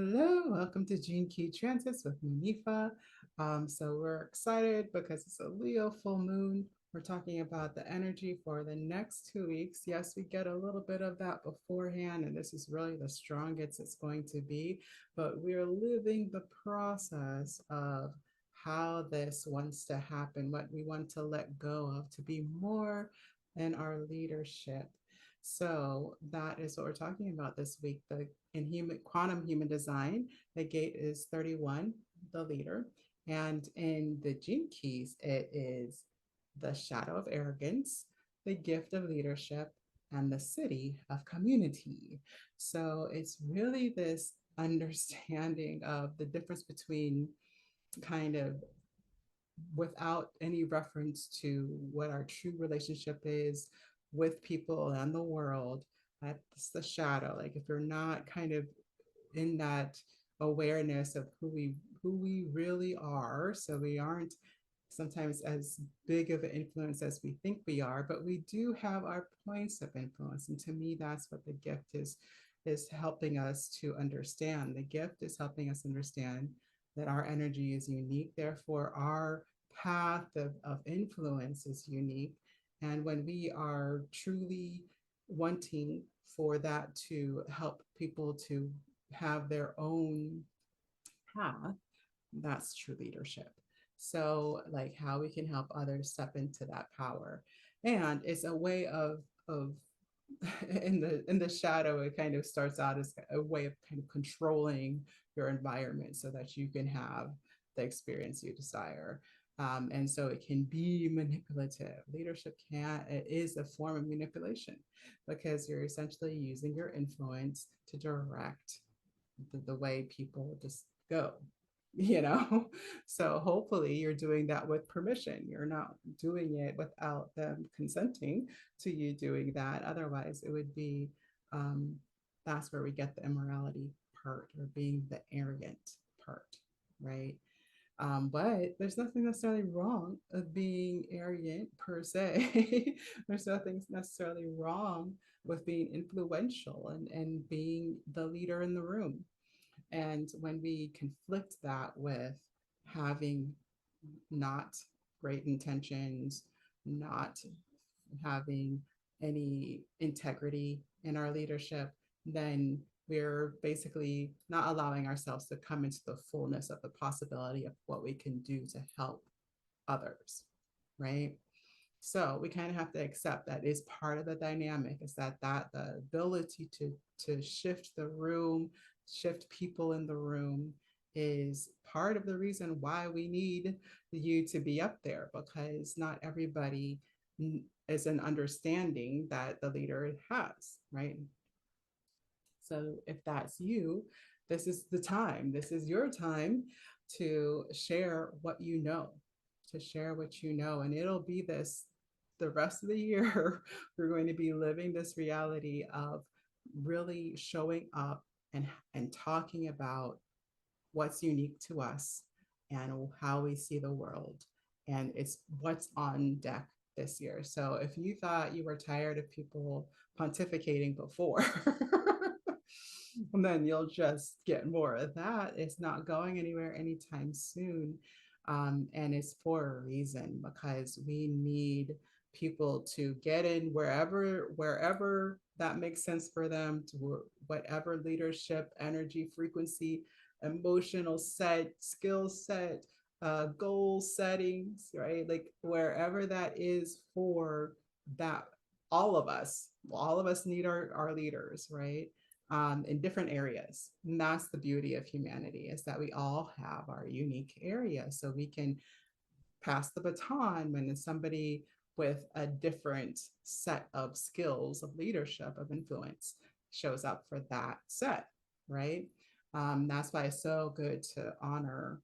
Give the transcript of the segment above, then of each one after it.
Hello, welcome to Gene Key Transits with me, Nifa. So we're excited because it's a Leo full moon. We're talking about the energy for the next 2 weeks. Yes, we get a little bit of that beforehand, and this is really the strongest it's going to be. But we're living the process of how this wants to happen, what we want to let go of to be more in our leadership. So that is what we're talking about this week. The in human quantum human design, the gate is 31, the leader. And in the gene keys, it is the shadow of arrogance, the gift of leadership, and the city of community. So it's really this understanding of the difference between kind of without any reference to what our true relationship is with people and the world. That's the shadow. Like if you're not kind of in that awareness of who we really are, so we aren't sometimes as big of an influence as we think we are, but we do have our points of influence. And to me, that's what the gift is helping us to understand. The gift is helping us understand that our energy is unique. Therefore, our path of influence is unique. And when we are truly wanting for that to help people to have their own path, that's true leadership. So, like how we can help others step into that power. And it's a way of in the shadow, it kind of starts out as a way of kind of controlling your environment so that you can have the experience you desire. And so it can be manipulative. Leadership can it is a form of manipulation because you're essentially using your influence to direct the way people just go, you know. So hopefully you're doing that with permission. You're not doing it without them consenting to you doing that. Otherwise it would be um that's where we get the immorality part, or being the arrogant part, right? But there's nothing necessarily wrong of being arrogant per se. There's nothing necessarily wrong with being influential and being the leader in the room. And when we conflict that with having not great intentions, not having any integrity in our leadership, then we're basically not allowing ourselves to come into the fullness of the possibility of what we can do to help others, right? So we kind of have to accept that is part of the dynamic, is that the ability to shift the room, shift people in the room, is part of the reason why we need you to be up there, because not everybody is an understanding that the leader has, right? So if that's you, this is the time. This is your time to share what you know, to share what you know. And it'll be this the rest of the year. We're going to be living this reality of really showing up and talking about what's unique to us and how we see the world. And it's what's on deck this year. So if you thought you were tired of people pontificating before, and then you'll just get more of that. It's not going anywhere anytime soon. And it's for a reason, because we need people to get in wherever that makes sense for them, to whatever leadership, energy, frequency, emotional set, skill set, goal settings, right? Like wherever that is for that, all of us need our leaders, right? In different areas. And that's the beauty of humanity, is that we all have our unique area. So we can pass the baton when somebody with a different set of skills of leadership, of influence, shows up for that set, right? That's why it's so good to honor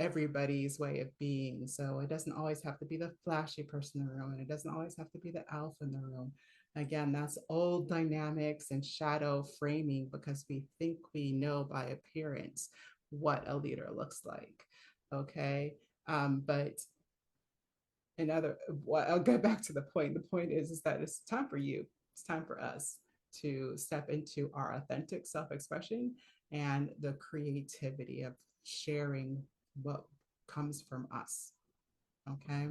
everybody's way of being. So it doesn't always have to be the flashy person in the room, and it doesn't always have to be the alpha in the room. Again, that's old dynamics and shadow framing, because we think we know by appearance what a leader looks like. Okay. But another, well, I'll go back to the point. The point is that it's time for you. It's time for us to step into our authentic self-expression and the creativity of sharing what comes from us. Okay.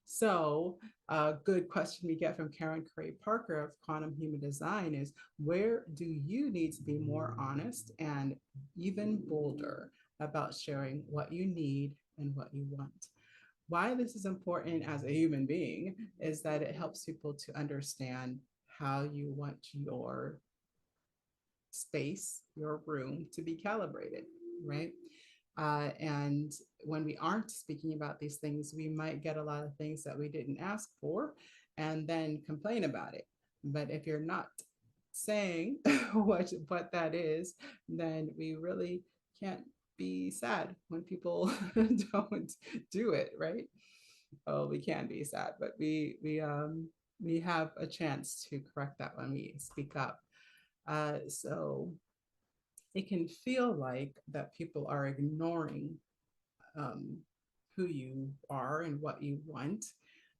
So, a good question we get from Karen Curry Parker of Quantum Human Design is, where do you need to be more honest and even bolder about sharing what you need and what you want? Why this is important as a human being is that it helps people to understand how you want your space, your room to be calibrated, right? And when we aren't speaking about these things, we might get a lot of things that we didn't ask for and then complain about it. But if you're not saying what that is, then we really can't be sad when people don't do it, right? Oh, we can be sad, but we have a chance to correct that when we speak up. So it can feel like that people are ignoring um, who you are and what you want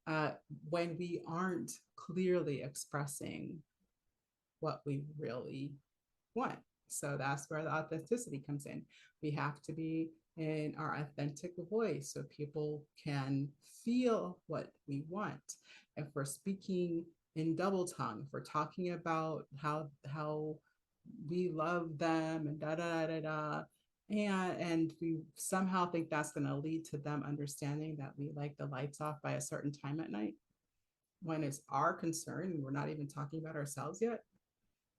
uh, when we aren't clearly expressing what we really want. So that's where the authenticity comes in. We have to be in our authentic voice so people can feel what we want. If we're speaking in double tongue, if we're talking about how we love them and da da da da, and we somehow think that's going to lead to them understanding that we like the lights off by a certain time at night, when it's our concern and we're not even talking about ourselves yet,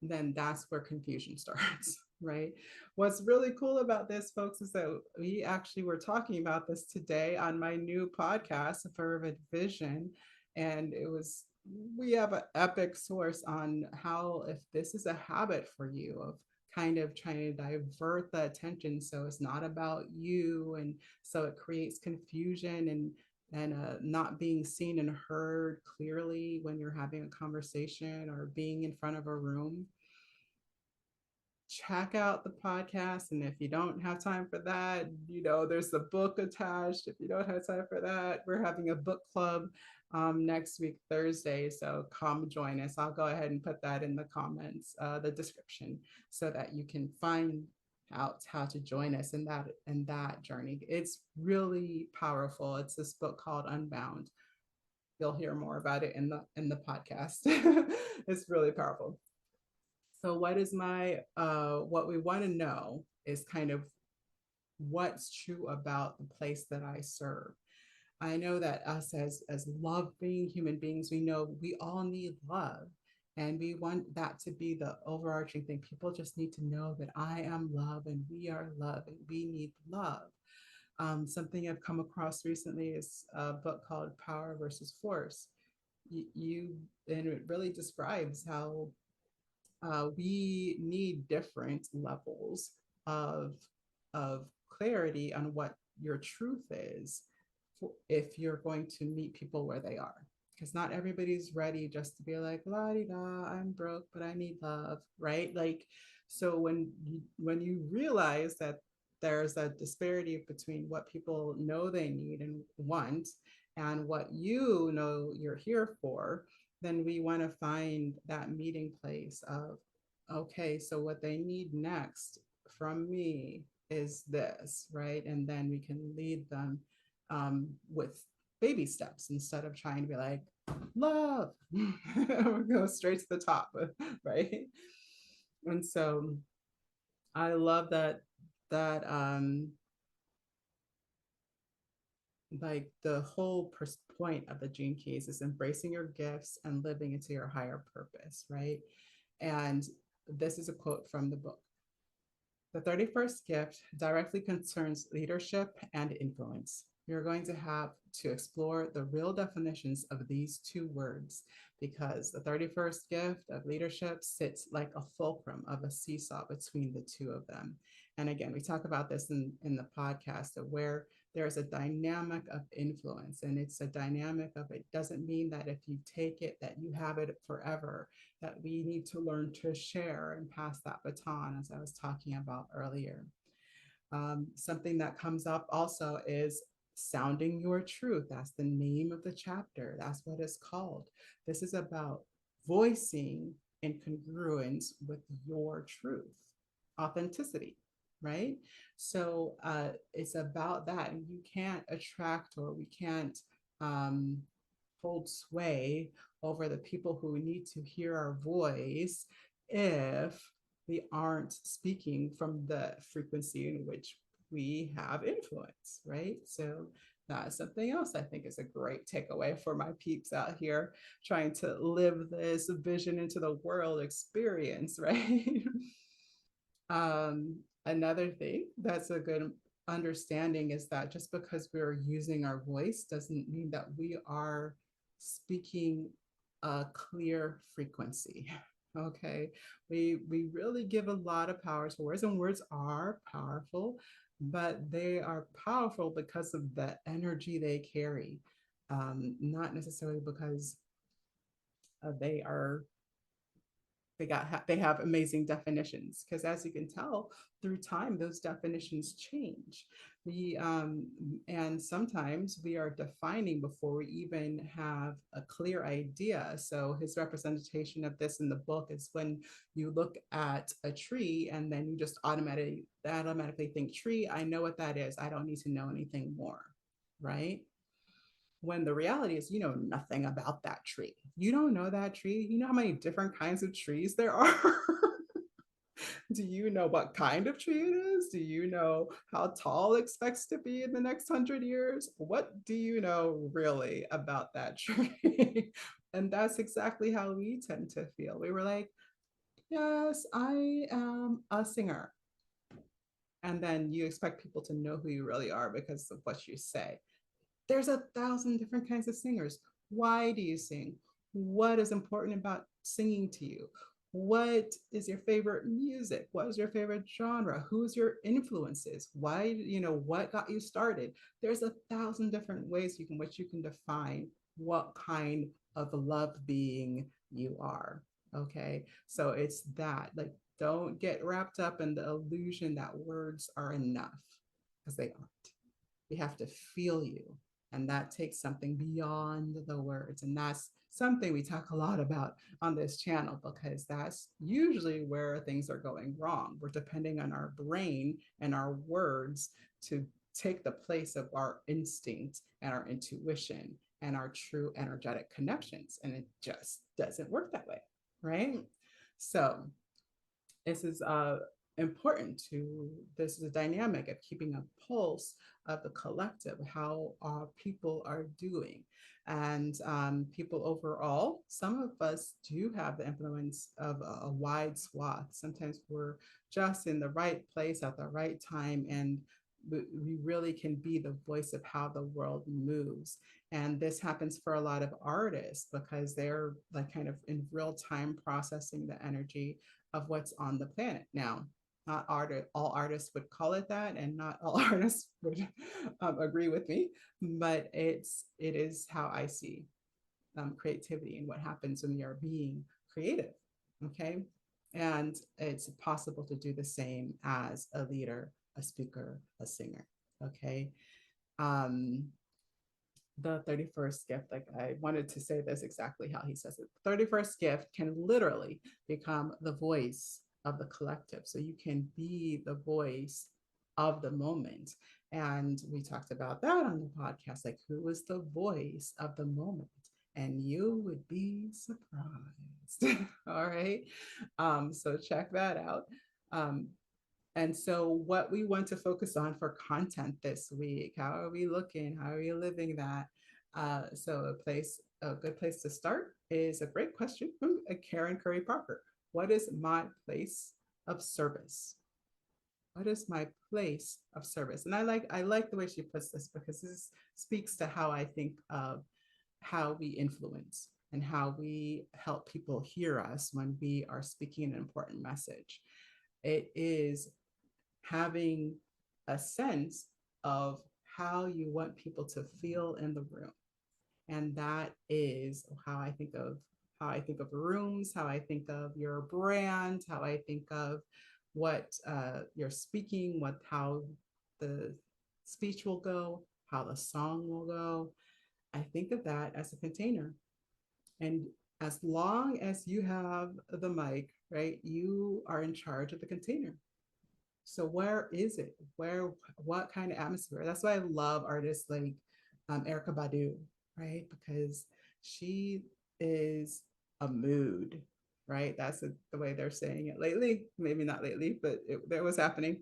then that's where confusion starts, right? What's really cool about this, folks, is that we actually were talking about this today on my new podcast, Verve Vision. And we have an epic source on how, if this is a habit for you of kind of trying to divert the attention so it's not about you, and so it creates confusion and not being seen and heard clearly when you're having a conversation or being in front of a room, check out the podcast. And if you don't have time for that, there's the book attached. If you don't have time for that, we're having a book club next week, Thursday. So come join us. I'll go ahead and put that in the comments, the description, so that you can find out how to join us in that journey. It's really powerful. It's this book called Unbound. You'll hear more about it in the podcast. It's really powerful. So what we want to know is kind of what's true about the place that I serve. I know that us as loving human beings, we know we all need love. And we want that to be the overarching thing. People just need to know that I am love and we are love and we need love. Something I've come across recently is a book called Power versus Force. And it really describes how we need different levels of of clarity on what your truth is if you're going to meet people where they are, because not everybody's ready just to be like, la di da, I'm broke but I need love, right? Like, so when you realize that there's a disparity between what people know they need and want and what you're here for, then we want to find that meeting place of, okay, so what they need next from me is this, right? And then we can lead them with baby steps instead of trying to be like, love, go straight to the top, right? And so I love that like the whole point of the Gene Keys is embracing your gifts and living into your higher purpose, right? And this is a quote from the book. The 31st gift directly concerns leadership and influence. You're going to have to explore the real definitions of these two words, because the 31st gift of leadership sits like a fulcrum of a seesaw between the two of them. And again, we talk about this in the podcast of where there's a dynamic of influence, and it's a dynamic of, it doesn't mean that if you take it that you have it forever, that we need to learn to share and pass that baton, as I was talking about earlier. Something that comes up also is sounding your truth. That's the name of the chapter. That's what it's called. This is about voicing in congruence with your truth. authenticity, right? So it's about that. And you can't attract, or we can't um, hold sway over the people who need to hear our voice if we aren't speaking from the frequency in which we have influence, right? So that's something else I think is a great takeaway for my peeps out here trying to live this vision into the world experience, right? Another thing that's a good understanding is that just because we're using our voice doesn't mean that we are speaking a clear frequency. Okay, we really give a lot of power to words, and words are powerful, but they are powerful because of the energy they carry, not necessarily because they are they have amazing definitions, because as you can tell through time those definitions change. We and sometimes we are defining before we even have a clear idea. So his representation of this in the book is when you look at a tree and then you just automatically think tree, I know what that is, I don't need to know anything more, right? When the reality is you know nothing about that tree. You don't know that tree. You know how many different kinds of trees there are? Do you know what kind of tree it is? Do you know how tall it expects to be in the next 100 years? What do you know really about that tree? And that's exactly how we tend to feel. We were like, yes, I am a singer. And then you expect people to know who you really are because of what you say. There's 1,000 different kinds of singers. Why do you sing? What is important about singing to you? What is your favorite music? What is your favorite genre? Who's your influences? Why, what got you started? There's 1,000 different ways which you can define what kind of love being you are. Okay. So it's that, like, don't get wrapped up in the illusion that words are enough, because they aren't. We have to feel you. And that takes something beyond the words. And that's something we talk a lot about on this channel, because that's usually where things are going wrong. We're depending on our brain and our words to take the place of our instinct and our intuition and our true energetic connections. And it just doesn't work that way, right? So this is important to, this is a dynamic of keeping a pulse of the collective, how people are doing. And people overall, some of us do have the influence of a wide swath. Sometimes we're just in the right place at the right time, and we really can be the voice of how the world moves. And this happens for a lot of artists because they're like kind of in real time processing the energy of what's on the planet. Now, not all artists would call it that, and not all artists would agree with me, but it is how I see creativity and what happens when we are being creative. Okay, and it's possible to do the same as a leader, a speaker, a singer. Okay, um, the 31st gift, like I wanted to say this exactly how he says it. The 31st gift can literally become the voice of the collective. So you can be the voice of the moment. And we talked about that on the podcast, like who was the voice of the moment? And you would be surprised. All right. So check that out. Um, and so, what we want to focus on for content this week, how are we looking? How are we living that? So, a good place to start is a great question from Karen Curry Parker. What is my place of service? What is my place of service? And I like the way she puts this, because this speaks to how I think of how we influence and how we help people hear us when we are speaking an important message. It is having a sense of how you want people to feel in the room. And that is how I think of rooms, how I think of your brand, how I think of what you're speaking, how the speech will go, how the song will go. I think of that as a container. And as long as you have the mic, right, you are in charge of the container. So where is it? Where, what kind of atmosphere? That's why I love artists like Erica Badu, right? Because she is a mood, right? That's the way they're saying it lately. Maybe not lately, but that was happening.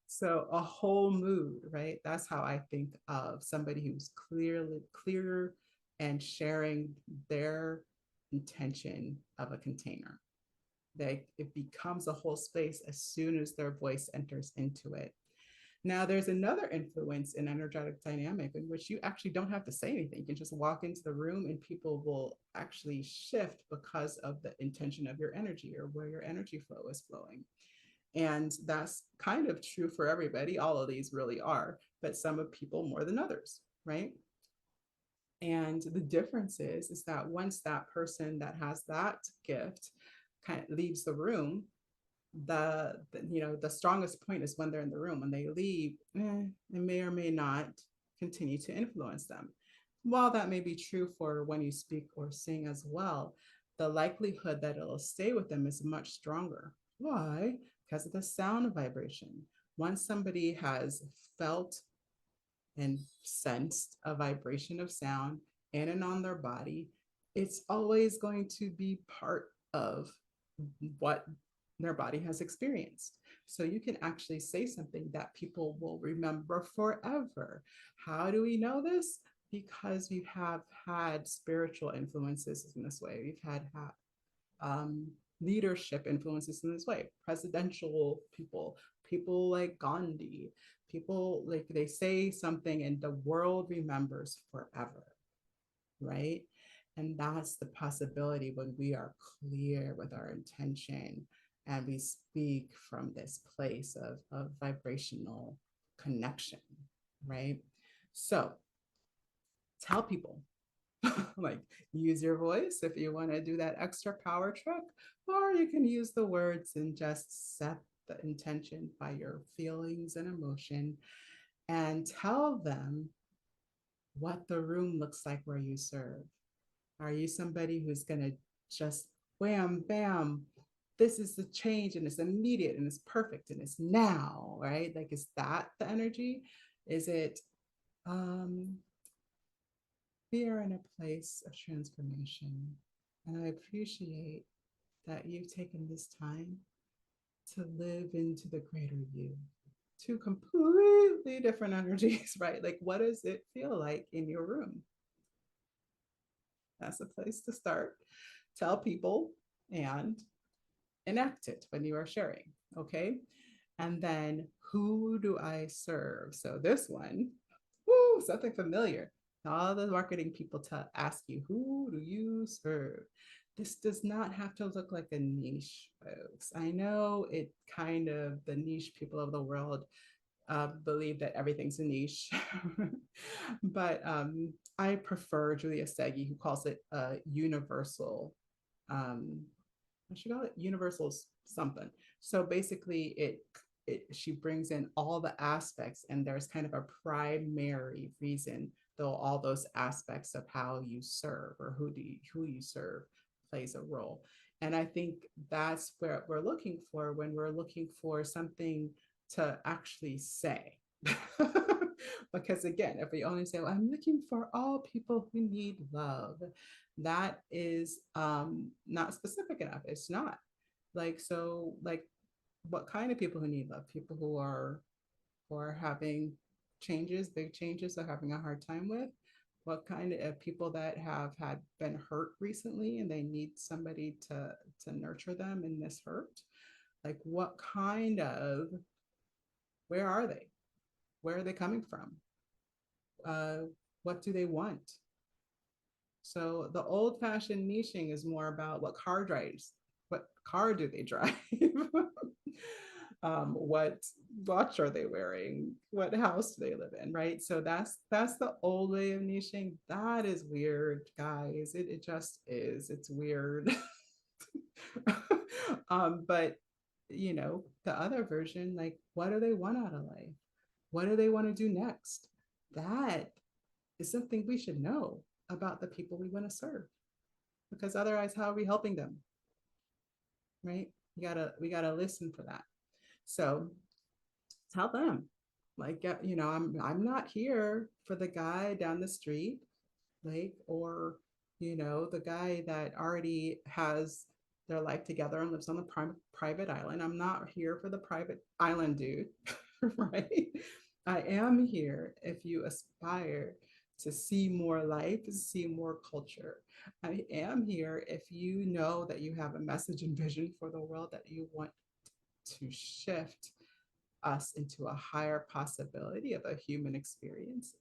So a whole mood, right? That's how I think of somebody who's clear and sharing their intention of a container. That it becomes a whole space as soon as their voice enters into it. Now, there's another influence in energetic dynamic in which you actually don't have to say anything. You can just walk into the room and people will actually shift because of the intention of your energy or where your energy flow is flowing. And that's kind of true for everybody. All of these really are, but some of people more than others, right? And the difference is that once that person that has that gift kind of leaves the room, the strongest point is when they're in the room. When they leave, it may or may not continue to influence them. While that may be true for when you speak or sing as well, the likelihood that it'll stay with them is much stronger. Why? Because of the sound vibration. Once somebody has felt and sensed a vibration of sound in and on their body, it's always going to be part of what their body has experienced. So you can actually say something that people will remember forever. How do we know this? Because we have had spiritual influences in this way. We've had um, leadership influences in this way. Presidential people, people like Gandhi, people like they say something and the world remembers forever, right? And that's the possibility when we are clear with our intention and we speak from this place of vibrational connection, right? So tell people, like, use your voice if you want to do that extra power trip, or you can use the words and just set the intention by your feelings and emotion and tell them what the room looks like where you serve. Are you somebody who's going to just wham, bam, this is the change and it's immediate and it's perfect and it's now, right? Like, is that the energy? Is it, um, we are in a place of transformation. And I appreciate that you've taken this time to live into the greater you. Two completely different energies, right? Like, what does it feel like in your room? That's a place to start. Tell people and enact it when you are sharing. Okay. And then who do I serve? So this one, woo, something familiar. All the marketing people to ask you, who do you serve? This does not have to look like a niche, folks. I know it kind of, the niche people of the world believe that everything's a niche. But I prefer Julia Segi, who calls it a universal, I should call it universal something. So basically, she brings in all the aspects, and there's kind of a primary reason, though all those aspects of how you serve or who you serve plays a role. And I think that's where we're looking for when we're looking for something to actually say. Because again, if we only say, well, I'm looking for all people who need love, that is not specific enough. It's not. Like, so, like, what kind of people who need love? People who are having changes, big changes, they're having a hard time with. What kind of people that have had been hurt recently and they need somebody to nurture them in this hurt? Like, what kind of, where are they? Where are they coming from? What do they want? So the old fashioned niching is more about what car do they drive? What watch are they wearing? What house do they live in? Right. So that's the old way of niching. That is weird, guys. It just is. It's weird. But the other version, like, what do they want out of life? What do they want to do next? That is something we should know about the people we want to serve, because otherwise, how are we helping them? Right? We gotta listen for that. So tell them, like, I'm not here for the guy down the street, like, or the guy that already has their life together and lives on the private island. I'm not here for the private island dude, right? I am here if you aspire to see more life, see more culture. I am here if you know that you have a message and vision for the world, that you want to shift us into a higher possibility of a human experience.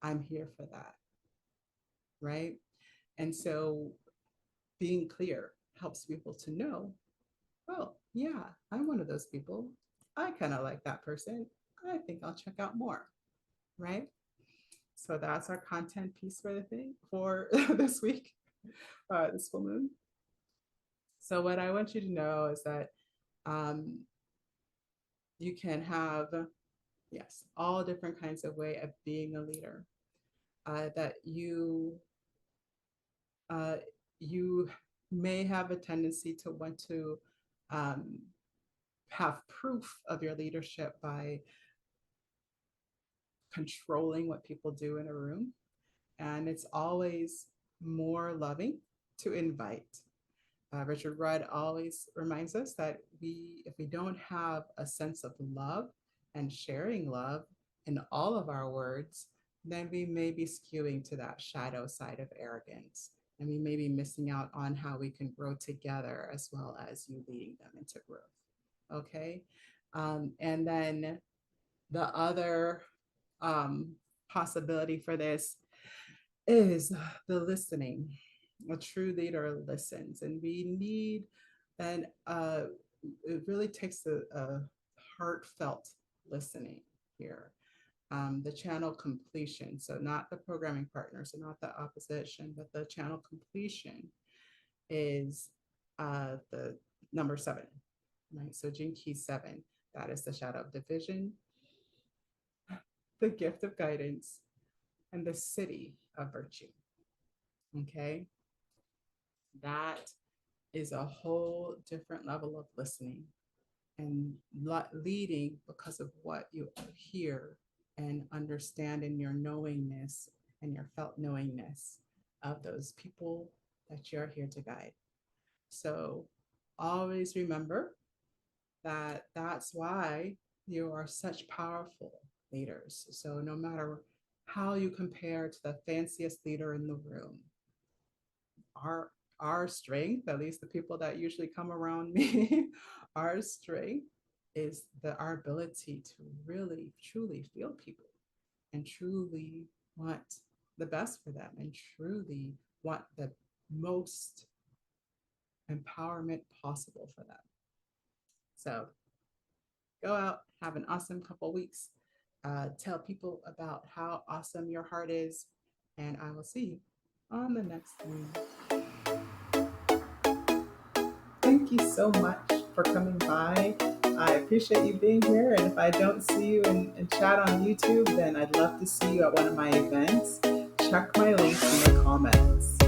I'm here for that, right? And so being clear helps people to know, oh, yeah, I'm one of those people. I kind of like that person. I think I'll check out more, right? So that's our content piece for the thing for this week, this full moon. So what I want you to know is that um, you can have, yes, all different kinds of way of being a leader. That uh, you may have a tendency to want to um, have proof of your leadership by controlling what people do in a room. And it's always more loving to invite. Richard Rudd always reminds us that if we don't have a sense of love and sharing love in all of our words, then we may be skewing to that shadow side of arrogance. And we may be missing out on how we can grow together, as well as you leading them into growth. Okay. And then the other possibility for this is the listening. A true leader listens, and we need, and it really takes a heartfelt listening here. The channel completion, so not the programming partner, so not the opposition, but the channel completion is the number 7, right? So Gene Key 7, that is the shadow of division, the gift of guidance, and the city of virtue. Okay, that is a whole different level of listening and leading because of what you hear and understand in your knowingness and your felt knowingness of those people that you're here to guide. So always remember that that's why you are such powerful leaders. So no matter how you compare to the fanciest leader in the room, our our strength, at least the people that usually come around me, our strength is our ability to really truly feel people and truly want the best for them and truly want the most empowerment possible for them. So go out, have an awesome couple weeks. Tell people about how awesome your heart is, and I will see you on the next one. Thank you so much for coming by. I appreciate you being here. And if I don't see you in chat on YouTube, then I'd love to see you at one of my events. Check my links in the comments.